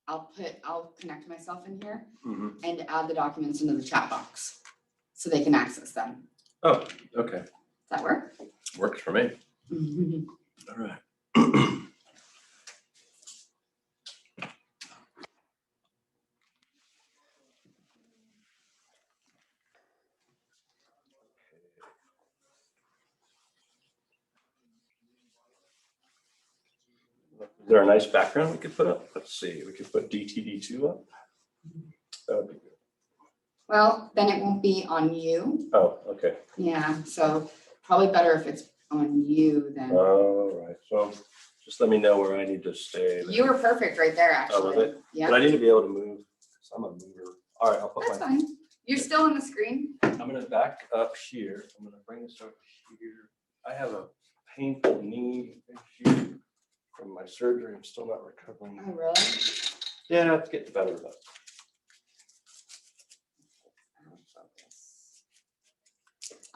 I'll connect myself in here and add the documents into the chat box so they can access them. Oh, okay. Does that work? Works for me. All right. Is there a nice background we could put up? Let's see, we could put DTD2 up. That would be good. Well, then it won't be on you. Oh, okay. Yeah, so probably better if it's on you than. All right, so just let me know where I need to stay. You were perfect right there, actually. Oh, was it? Yeah. But I need to be able to move, because I'm a mover. All right, I'll put That's fine. You're still on the screen? I'm gonna back up here. I'm gonna bring this over here. I have a painful knee issue from my surgery. I'm still not recovering. Oh, really? Yeah, it's getting better, but.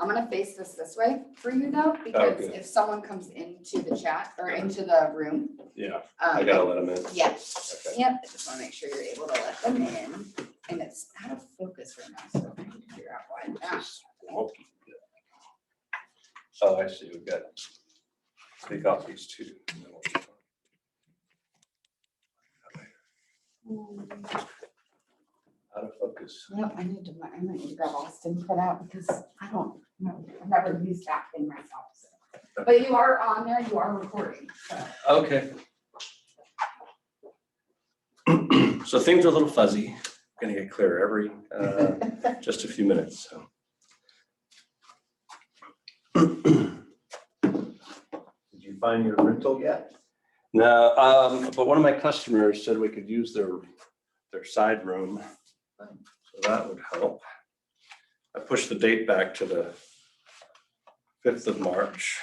I'm gonna face this way for you though, because good. if someone comes into the chat or into the room. Yeah, I gotta let them in. Yeah. Okay. Yep, I just wanna make sure you're able to let them in. And it's out of focus right now, so I need to figure out why This that. is wonky. Oh, I see. We've got, take off these two. and then we'll be fine. Out of focus. Yep, I might need to grab Austin for that because I don't know. I've never used that thing myself. So. But you are on there, you are recording. So. Okay. So things are a little fuzzy. Gonna get clearer every just a few minutes. So. Did you find your rental yet? No, but one of my customers said we could use their side room, so that would help. I pushed the date back to the 5th of March,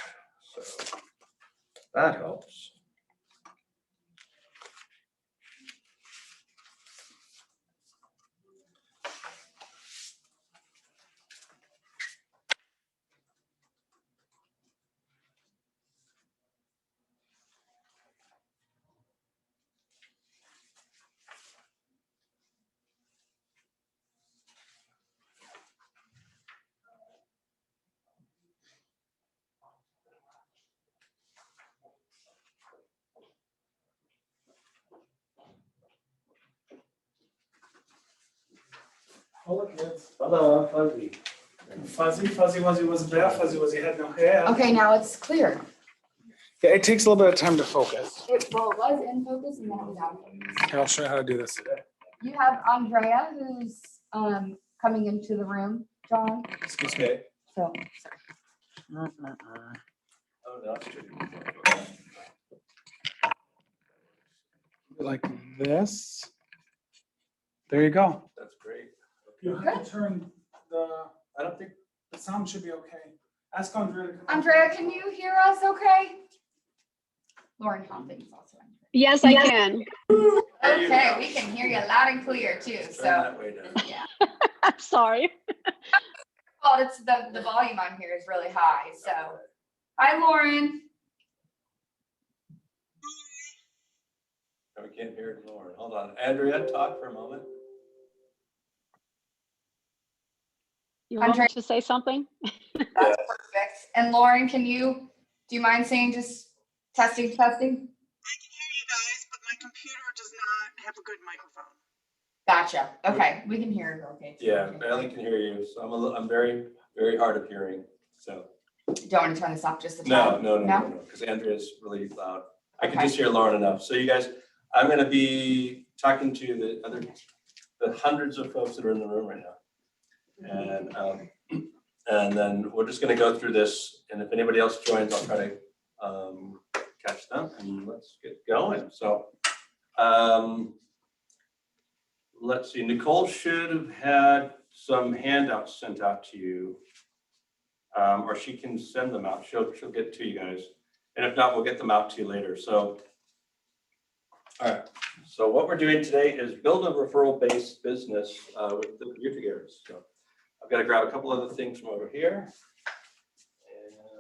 so that helps. Hello, kids. Hello, Fuzzy. Fuzzy was there. Fuzzy had no hair. Okay, now it's clear. Yeah, it takes a little bit of time to focus. It was in focus and then it was out of focus. Okay, I'll show you how to do this today. You have Andrea who's coming into the room, John. Excuse me. Okay. So Oh, no, that's good. Like this. There you go. That's great. You have to turn I don't think. the sound should be okay. Ask Andrea to come. Andrea, can you hear us okay? Lauren Compton is also in. Yes, I can. Okay, we can hear you loud and clear too, Turn so. that way down. Yeah. I'm sorry. Well, it's the volume on here is really high, so. Hi, Lauren. No, we can't hear Lauren. Hold on. Andrea, talk for a moment. You want me Andre- to say something? That's perfect. And Lauren, do you mind saying just testing? I can hear you guys, but my computer does not have a good microphone. Gotcha. Okay, we can hear it okay. too. Yeah, barely can hear you. So I'm very, very hard of hearing. So. Don't want to turn this up just a tad? No, because Andrea's really loud. I can Okay. just hear Lauren enough. So you guys, I'm going to be talking to the hundreds of folks that are in the room right now. And then we're just going to go through this. And if anybody else joins, I'll try to catch them and let's get going. So let's see, Nicole should have had some handouts sent out to you. Or she can send them out. She'll get to you guys. And if not, we'll get them out to you later. So, all right. So what we're doing today is build a referral-based business with the Buetergerds. So I've got to grab a couple other things from over here.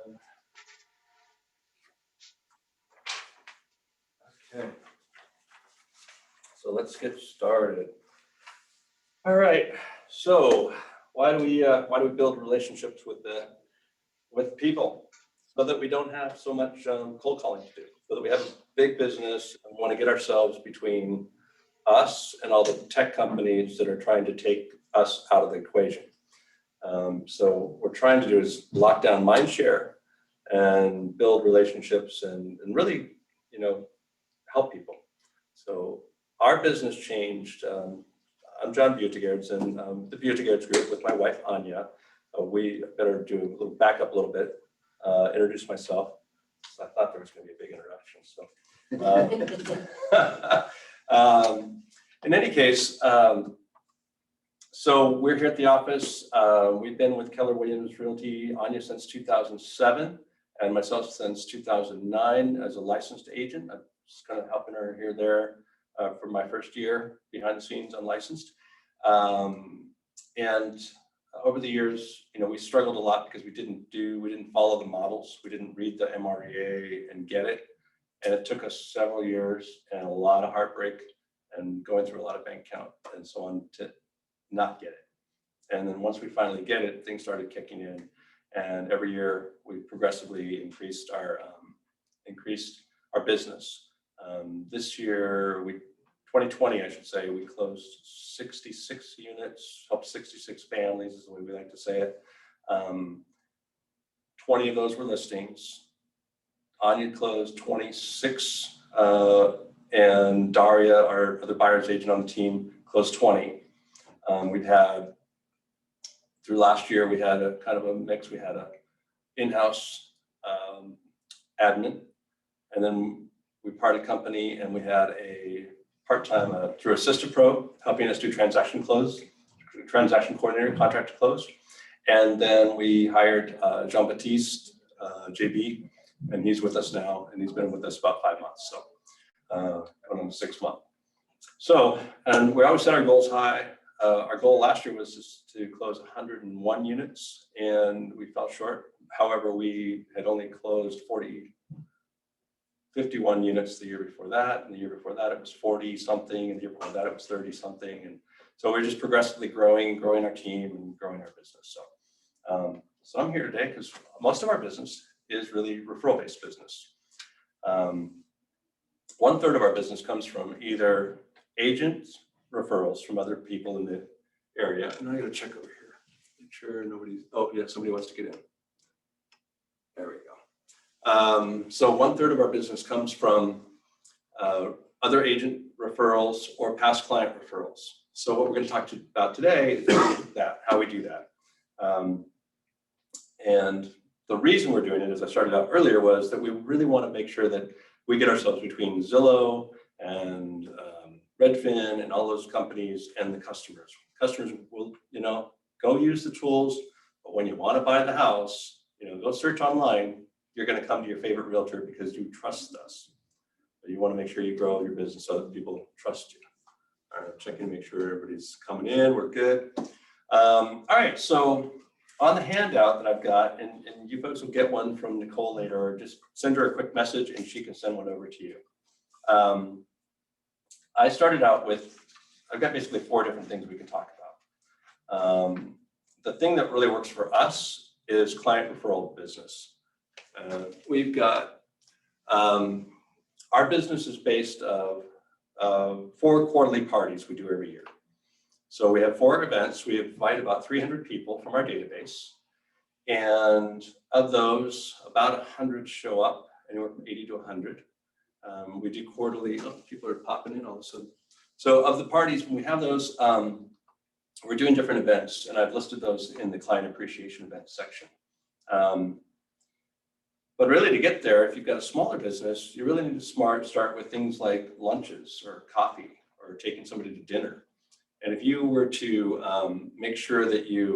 And, okay. So let's get started. All right, so why do we build relationships with people? So that we don't have so much cold calling to do, so that we have a big business and want to get ourselves between us and all the tech companies that are trying to take us out of the equation. So what we're trying to do is lock down mind share and build relationships and really, help people. So our business changed. I'm John Buetergerds, and the Buetergerds group with my wife, Anya. We better do a little back up a little bit, introduce myself. So I thought there was going to be a big introduction. So in any case, so we're here at the office. We've been with Keller Williams Realty, Anya, since 2007, and myself since 2009 as a licensed agent. I'm just kind of helping her here and there for my first year behind the scenes, unlicensed. And over the years, we struggled a lot because we didn't follow the models. We didn't read the MREA and get it. And it took us several years and a lot of heartbreak and going through a lot of bank account and so on to not get it. And then once we finally get it, things started kicking in. And every year we progressively increased our business. This year, 2020, I should say, we closed 66 units, helped 66 families is the way we like to say it. 20 of those were listings. Anya closed 26, and Daria, our other buyer's agent on the team, closed 20. Through last year, we had a kind of a mix. We had a in-house admin, and then we parted company, and we had a part-time through Assistant Pro helping us do transaction coordinator, contract to close. And then we hired Jean-Baptiste, JB, and he's with us now, and he's been with us about 5 months, so going on 6 months. So, and we always set our goals high. Our goal last year was just to close 101 units, and we fell short. However, we had only closed 51 units the year before that, and the year before that it was 40 something, and the year before that it was 30 something. And so we're just progressively growing our team and growing our business. So I'm here today because most of our business is really referral-based business. 1/3 of our business comes from either agents, referrals from other people in the area. And I gotta check over here, make sure somebody wants to get in. There we go. So 1/3 of our business comes from other agent referrals or past client referrals. So what we're going to talk about today is how we do that. And the reason we're doing it, as I started out earlier, was that we really want to make sure that we get ourselves between Zillow and Redfin and all those companies and the customers. Customers will, go use the tools, but when you want to buy the house, go search online. You're going to come to your favorite realtor because you trust us. But you want to make sure you grow your business so that people trust you. All right, checking to make sure everybody's coming in. We're good. All right, so on the handout that I've got, and you folks will get one from Nicole later, or just send her a quick message and she can send one over to you. I started out with, I've got basically 4 different things we can talk about. The thing that really works for us is client referral business. We've got, our business is based of 4 quarterly parties we do every year. So we have 4 events. We invite about 300 people from our database. And of those, about 100 show up, anywhere from 80 to 100. We do quarterly, people are popping in all of a sudden. So of the parties, when we have those, we're doing different events, and I've listed those in the client appreciation event section. But really to get there, if you've got a smaller business, you really need to start with things like lunches or coffee or taking somebody to dinner. And if you were to make sure that you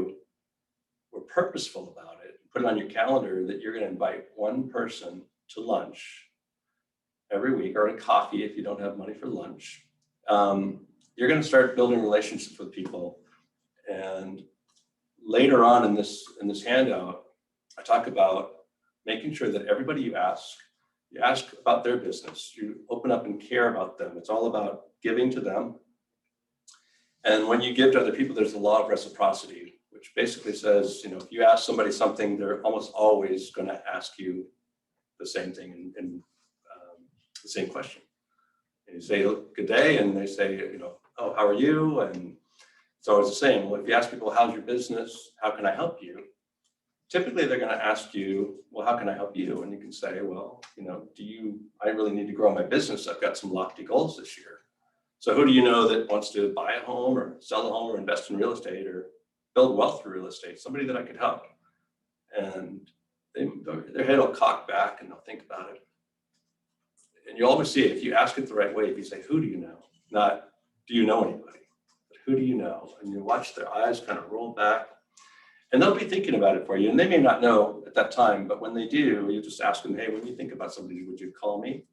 were purposeful about it, put it on your calendar that you're going to invite one person to lunch every week, or a coffee if you don't have money for lunch, you're going to start building relationships with people. And later on in this handout, I talk about making sure that everybody you ask You ask about their business. You open up and care about them. It's all about giving to them. And when you give to other people, there's a law of reciprocity, which basically says, you know, if you ask somebody something, they're almost always going to ask you the same thing and the same question. And you say, good day, and they say, you know, oh, how are you? And it's always the same. Well, if you ask people, how's your business? How can I help you? Typically, they're going to ask you, well, how can I help you? And you can say, well, you know, I really need to grow my business. I've got some lofty goals this year. So who do you know that wants to buy a home or sell a home or invest in real estate or build wealth through real estate? Somebody that I could help. And their head will cock back and they'll think about it. And you always see it if you ask it the right way. If you say, who do you know? Not, do you know anybody? But who do you know? And you watch their eyes kind of roll back. And they'll be thinking about it for you. And they may not know at that time, but when they do, you just ask them, hey, when you think about somebody, would you call me?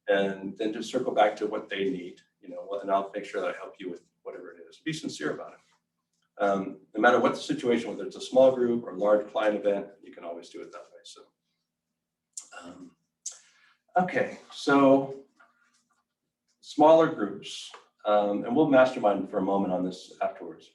And then just circle back to what they need, you know, and I'll make sure that I help you with whatever it is. Be sincere about it. No matter what the situation, whether it's a small group or a large client event, you can always do it that way. So, okay, so smaller groups, and we'll mastermind for a moment on this afterwards.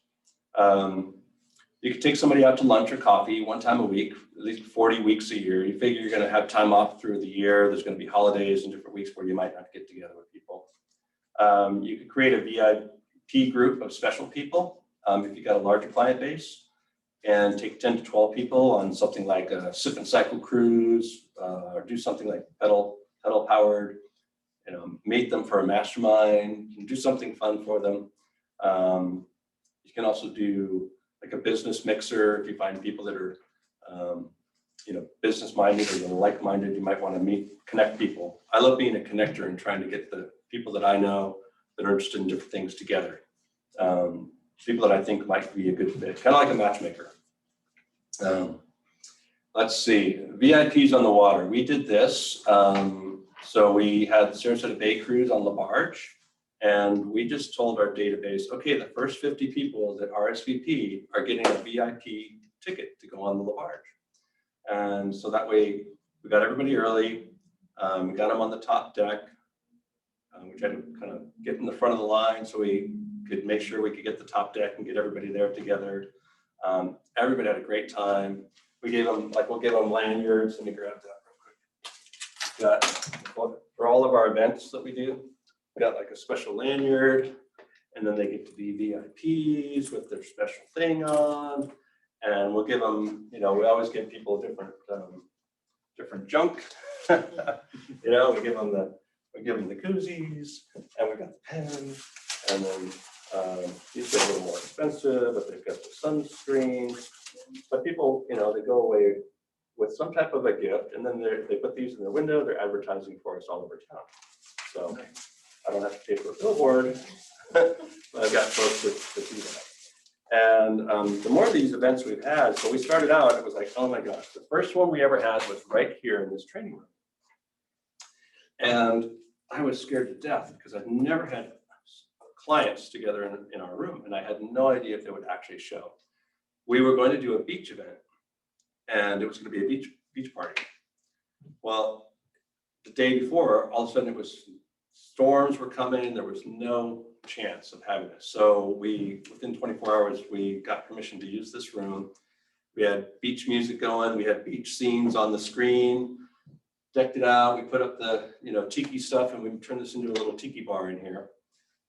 You can take somebody out to lunch or coffee one time a week, at least 40 weeks a year. You figure you're going to have time off through the year. There's going to be holidays and different weeks where you might not get together with people. You could create a VIP group of special people if you've got a larger client base, and take 10 to 12 people on something like a sip and cycle cruise, or do something like pedal powered, you know, mate them for a mastermind, and do something fun for them. You can also do like a business mixer. If you find people that are, you know, business minded or like minded, you might want to connect people. I love being a connector and trying to get the people that I know that are interested in different things together. People that I think might be a good fit, kind of like a matchmaker. Let's see, VIPs on the water. We did this. So we had the Sarasota Bay Cruise on LaBarge. And we just told our database, okay, the first 50 people that RSVP are getting a VIP ticket to go on the LaBarge. And so that way we got everybody early. We got them on the top deck. We tried to kind of get in the front of the line so we could make sure we could get the top deck and get everybody there together. Everybody had a great time. We gave them, like, we'll give them lanyards. Let me grab that real quick. Got, for all of our events that we do, we got like a special lanyard, and then they get to be VIPs with their special thing on. And we'll give them, you know, we always give people different junk. You know, we give them the koozies, and we got the pen, and then these get a little more expensive, but they've got the sunscreen. But people, you know, they go away with some type of a gift, and then they put these in their window. They're advertising for us all over town. So I don't have to pay for a billboard, but I've got folks that do that. And the more of these events we've had, so we started out, it was like, oh my gosh, the first one we ever had was right here in this training room. And I was scared to death because I'd never had clients together in our room, and I had no idea if they would actually show. We were going to do a beach event, and it was going to be a beach party. Well, the day before, all of a sudden it was storms were coming. There was no chance of having this. So within 24 hours, we got permission to use this room. We had beach music going. We had beach scenes on the screen, decked it out. We put up the, you know, tiki stuff, and we turned this into a little tiki bar in here.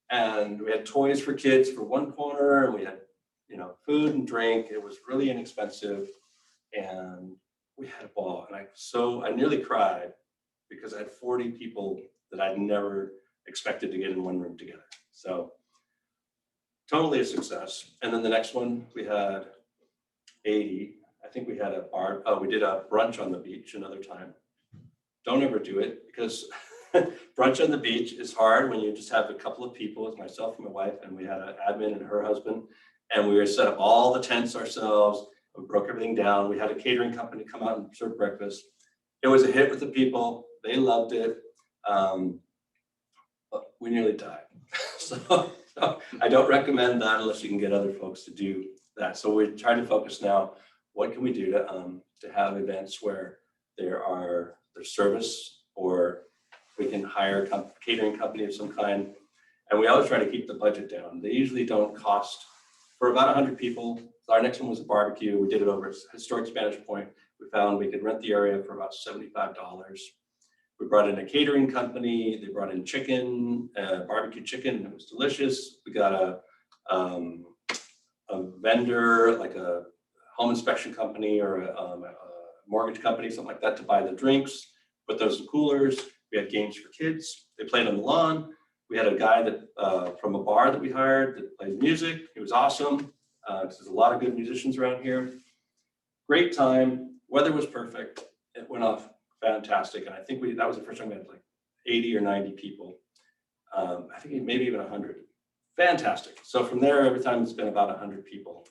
And we had toys for kids for one corner, and we had, you know, food and drink. It was really inexpensive, and we had a ball. And I nearly cried because I had 40 people that I'd never expected to get in one room together. So totally a success. And then the next one, we had 80. I think we had we did a brunch on the beach another time. Don't ever do it, because brunch on the beach is hard when you just have a couple of people. It's myself and my wife, and we had an admin and her husband, and we were set up all the tents ourselves. We broke everything down. We had a catering company come out and serve breakfast. It was a hit with the people. They loved it. But we nearly died. So I don't recommend that unless you can get other folks to do that. So we're trying to focus now, what can we do to have events where there's service or we can hire a catering company of some kind. And we always try to keep the budget down. They usually don't cost, for about 100 people. Our next one was a barbecue. We did it over at historic Spanish Point. We found we could rent the area for about $75. We brought in a catering company. They brought in chicken, barbecue chicken, and it was delicious. We got a vendor, like a home inspection company or a mortgage company, something like that, to buy the drinks, put those in coolers. We had games for kids. They played on the lawn. We had a guy that from a bar that we hired that played music. It was awesome. There's a lot of good musicians around here. Great time. Weather was perfect. It went off fantastic. And I think that was the first time we had like 80 or 90 people. I think maybe even 100. Fantastic. So from there, every time it's been about 100 people.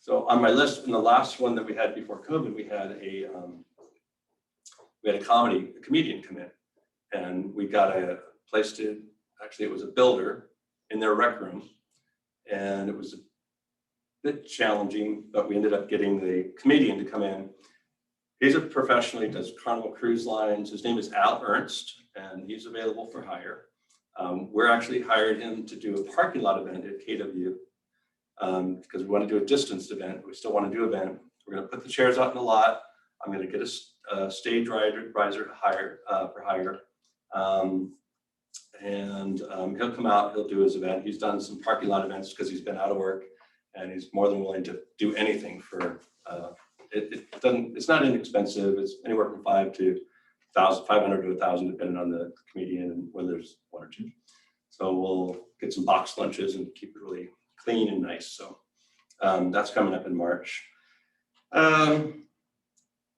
So on my list, in the last one that we had before COVID, we had a comedian come in, and we got a place to, actually it was a builder in their rec room, and it was a bit challenging, but we ended up getting the comedian to come in. He's a professional, he does Carnival Cruise Lines. His name is Al Ernst, and he's available for hire. We're actually hired him to do a parking lot event at KW because we want to do a distance event. We still want to do an event. We're going to put the chairs out in the lot. I'm going to get a stage riser to hire for hire. He'll come out, he'll do his event. He's done some parking lot events because he's been out of work, and he's more than willing to do anything for, it's not inexpensive. It's anywhere from $500 to $1,000, depending on the comedian and whether there's one or two. So we'll get some box lunches and keep it really clean and nice. So that's coming up in March.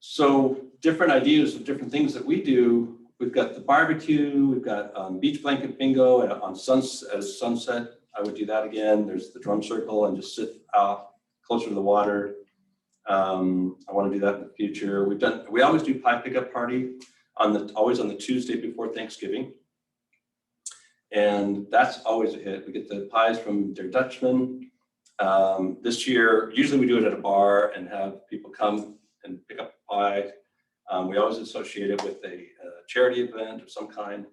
So different ideas of different things that we do. We've got the barbecue, we've got beach blanket bingo at sunset. I would do that again. There's the drum circle and just sit out closer to the water. I want to do that in the future. We always do pie pickup party always on the Tuesday before Thanksgiving. And that's always a hit. We get the pies from Der Dutchman. This year, usually we do it at a bar and have people come and pick up a pie. We always associate it with a charity event of some kind.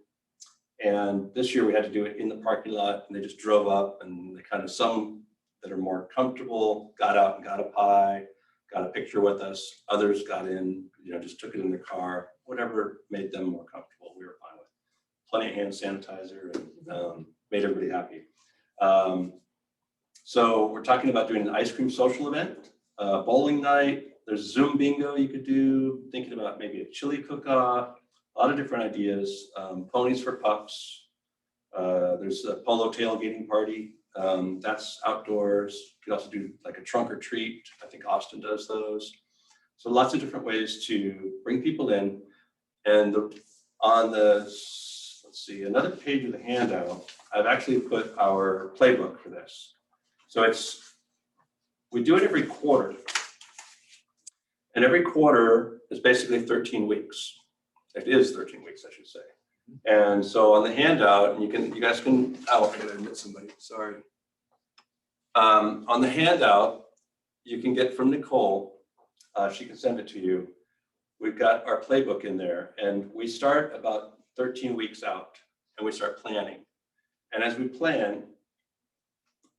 And this year we had to do it in the parking lot, and they just drove up, and they kind of, some that are more comfortable got out and got a pie, got a picture with us. Others got in, just took it in their car, whatever made them more comfortable, we were fine with. Plenty of hand sanitizer, and made everybody happy. So we're talking about doing an ice cream social event, bowling night. There's Zoom bingo you could do, thinking about maybe a chili cook-off, a lot of different ideas. Ponies for pups. There's a polo tailgating party. That's outdoors. You could also do like a trunk or treat. I think Austin does those. So lots of different ways to bring people in. And let's see, another page of the handout, I've actually put our playbook for this. So we do it every quarter. And every quarter is basically 13 weeks. It is 13 weeks, I should say. And so on the handout, and you guys can, oh, I gotta admit somebody, sorry. On the handout, you can get from Nicole, she can send it to you. We've got our playbook in there, and we start about 13 weeks out, and we start planning. And as we plan,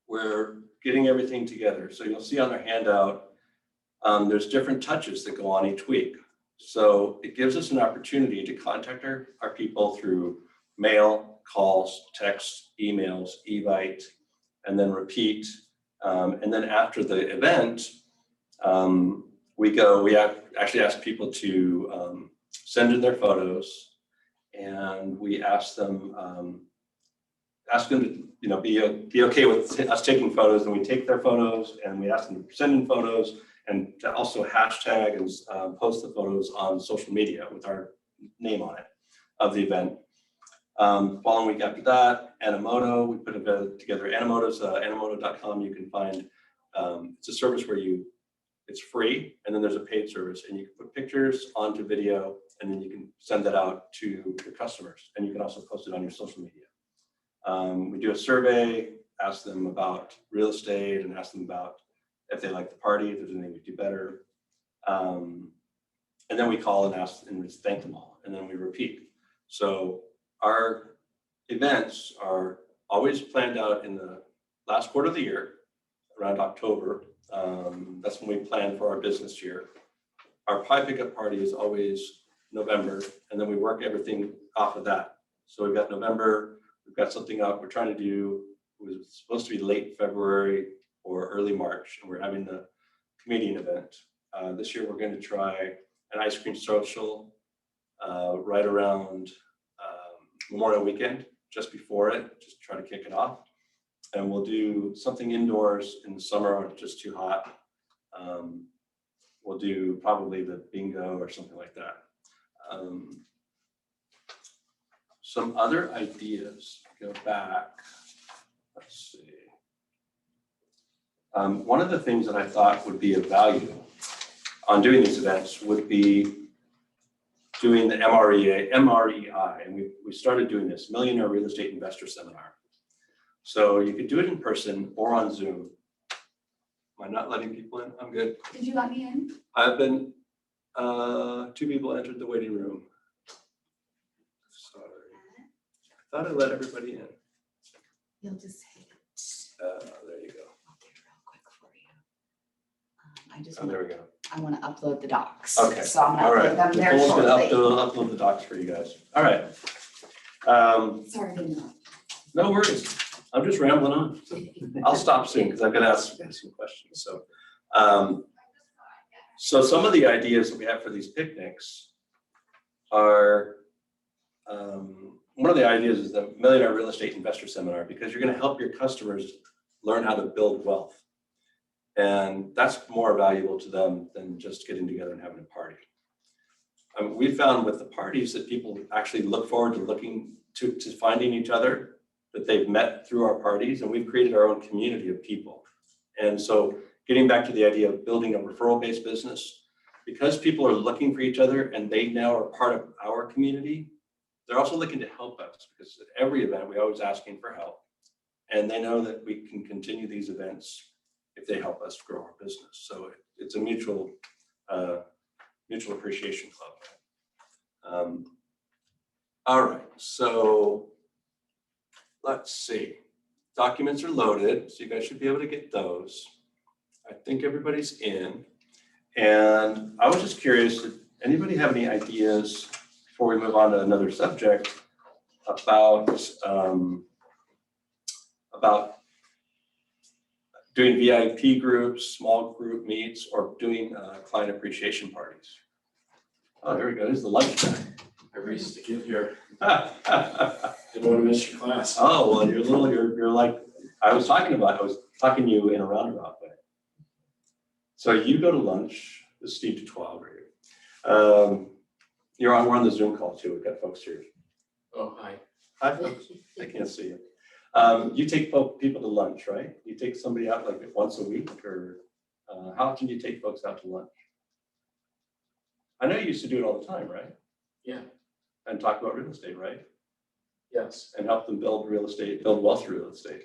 we're getting everything together. So you'll see on our handout, there's different touches that go on each week. So it gives us an opportunity to contact our people through mail, calls, texts, emails, Evite, and then repeat. And then after the event, we actually ask people to send in their photos, and we ask them to be okay with us taking photos, and we take their photos, and we ask them to send in photos, and to also hashtag and post the photos on social media with our name on it of the event. Following week after that, Animoto, we put together Animotos, animoto.com. You can find, it's a service where it's free, and then there's a paid service, and you can put pictures onto video, and then you can send that out to your customers, and you can also post it on your social media. We do a survey, ask them about real estate, and ask them about if they like the party, if there's anything we do better. And then we call and ask and thank them all. and then we repeat. So our events are always planned out in the last quarter of the year, around October. That's when we plan for our business year. Our pie pickup party is always November, and then we work everything off of that. So we've got November, we've got something up we're trying to do. It was supposed to be late February or early March, and we're having the comedian event. This year, we're going to try an ice cream social right around Memorial Weekend, just before it, just try to kick it off. And we'll do something indoors in the summer when it's just too hot. We'll do probably the bingo or something like that. Some other ideas, go back, let's see. One of the things that I thought would be of value on doing these events would be doing the MREI, and we started doing this, Millionaire Real Estate Investor Seminar. So you could do it in person or on Zoom. Am I not letting people in? I'm good. Did you let me in? I've been, 2 people entered the waiting room. Sorry. I thought I let everybody in. You'll just hit. There you go. I'll do it real quick for you. I just Oh, there want, we go. I want to upload the docs. Okay. So I'm All gonna right. upload them there Nicole's gonna shortly. upload the docs for you guys. All right. Sorry, didn't know. No worries. I'm just rambling on. I'll stop soon because I've got to ask some questions. So some of the ideas that we have for these picnics are, one of the ideas is the Millionaire Real Estate Investor Seminar, because you're going to help your customers learn how to build wealth. And that's more valuable to them than just getting together and having a party. We found with the parties that people actually look forward to looking to finding each other, that they've met through our parties, and we've created our own community of people. And so getting back to the idea of building a referral-based business, because people are looking for each other and they now are part of our community, they're also looking to help us, because at every event, we always asking for help. And they know that we can continue these events if they help us grow our business. So it's a mutual appreciation club. All right, so let's see. Documents are loaded, so you guys should be able to get those. I think everybody's in. And I was just curious, did anybody have any ideas before we move on to another subject about doing VIP groups, small group meets, or doing client appreciation parties? Oh, there we go. There's the lunchtime. I raced to get here. Oh, Didn't want to miss your class. well, you're like, I was talking to you in a roundabout way. So you go to lunch, this is Steve to 12 right here. We're on the Zoom call too. We've got folks here. Oh, hi. Hi, folks. I can't see you. You take people to lunch, right? You take somebody out like once a week, or how often do you take folks out to lunch? I know you used to do it all the time, right? Yeah. And talk about real estate, right? Yes. And help them build real estate, build wealth through real estate.